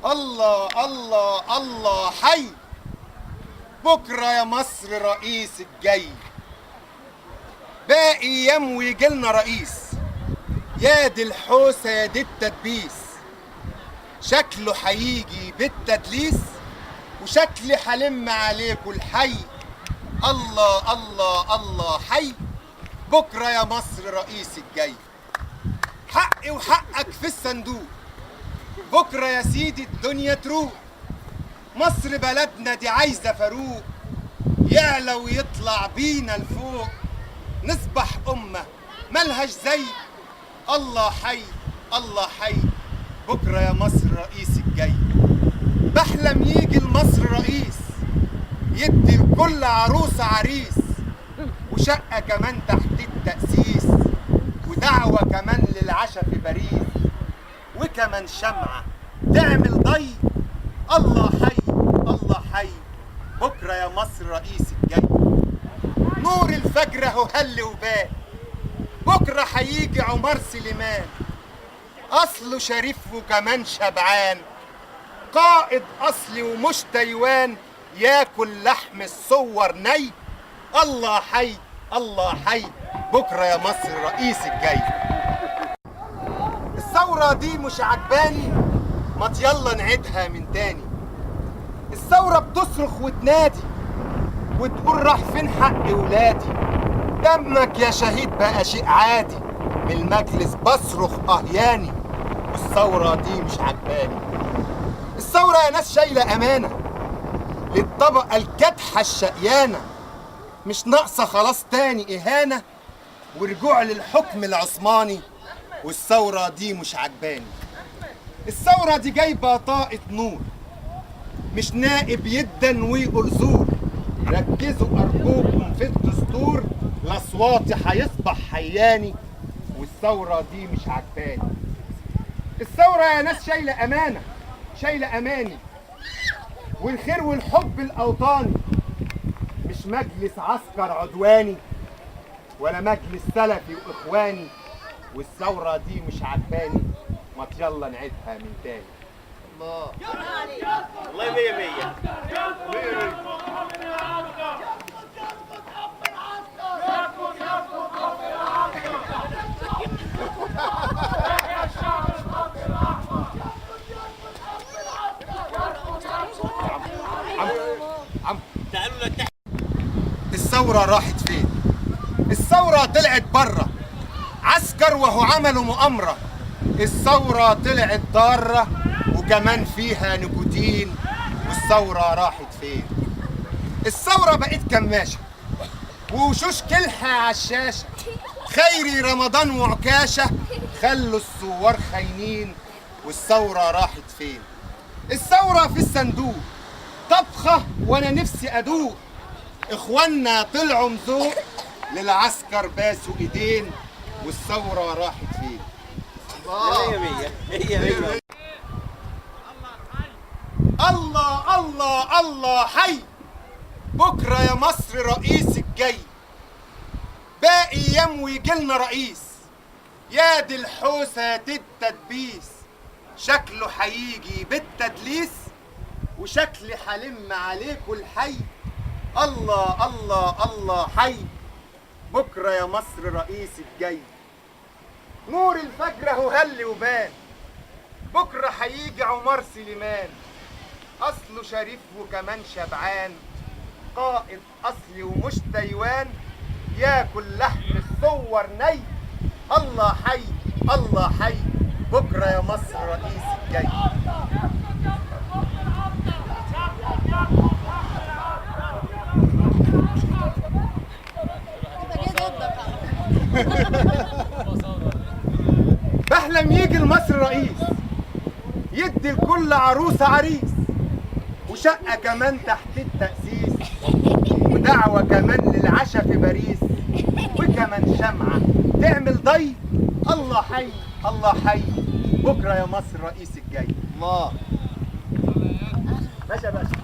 الله الله الله حي. بكرة يا مصر رئيسك جاي، باقي ايام ويجيلنا رئيس. يا دي الحوسة يا دي التدبيس، شكله هيجي بالتدليس وشكلي هلم عليكوا الحي. الله الله الله حي. بكرة يا مصر رئيسك جاي، حقي وحقك في الصندوق. بكرة يا سيدي الدنيا تروق، مصر بلدنا دي عايزة فاروق يعلى ويطلع بينا لفوق، نصبح أمة ملهاش زي. الله حي الله حي. بكرة يا مصر رئيسك جاي، بحلم يجي لمصر رئيس يدي لكل عروسة عريس، وشقة كمان تحت التأسيس، ودعوة كمان للعشا في باريس، وكمان شمعة تعمل ضي. الله حي الله حي. بكرة يا مصر رئيسك جاي، نور الفجر اهو هل وبان. بكرة هيجي عمر سليمان، أصله شريف وكمان شبعان، قائد أصلي ومش تايوان، ياكل لحم الصور ني. الله حي الله حي. بكرة يا مصر رئيسك جاي. الثورة دي مش عجباني، ما يلا نعيدها من تاني. الثورة بتصرخ وتنادي وتقول راح فين حق ولادي. دمك يا شهيد بقى شيء عادي، من المجلس بصرخ اهياني. والثورة دي مش عجباني. الثورة يا ناس شايلة أمانة للطبقة الكادحة الشقيانة، مش ناقصة خلاص تاني إهانة ورجوع للحكم العثماني. والثورة دي مش عجباني. الثورة دي جايبة طاقة نور، مش نائب يدن ويقول زور. ركزوا أرجوكم في الدستور، لأصواتي هيصبح حياني. والثورة دي مش عجباني. الثورة يا ناس شايلة أمانة، شايلة أماني والخير والحب الأوطاني، مش مجلس عسكر عدواني ولا مجلس سلفي وإخواني. والثورة دي مش عجباني، ما يلا نعيدها من تاني. الله الله مية مية. الثورة راحت فين؟ الثورة طلعت بره، عسكر وهو عملوا مؤامرة. الثورة طلعت ضارة وكمان فيها نيكوتين. والثورة راحت فين؟ الثورة بقت كماشة ووشوش كلحة عالشاشة. خيري رمضان وعكاشة خلوا الثوار خاينين. والثورة راحت فين؟ الثورة في الصندوق طبخة وانا نفسي ادوق. اخوانا طلعوا مذوق، للعسكر باسوا ايدين. والثورة راحت فين؟ الله الله الله حي. بكرة يا مصر رئيسك جاي، باقي ايام ويجيلنا رئيس. يا دي الحوسة يا دي التدبيس، شكله هيجي بالتدليس وشكلي هلم عليكوا الحي. الله الله الله حي. بكرة يا مصر رئيسك جاي، نور الفجر اهو هل وبان. بكرة هيجي عمر سليمان، أصله شريف وكمان شبعان، قائد أصلي ومش تايوان، ياكل لحم الصور ني. الله حي الله حي. بكرة يا مصر رئيسك جاي. بحلم يجي لمصر رئيس يدي لكل عروسة عريس، وشقة كمان تحت التأسيس، ودعوة كمان للعشا في باريس، وكمان شمعة تعمل ضي. الله حي الله حي. بكرة يا مصر رئيسك جاي. الله باشا باشا.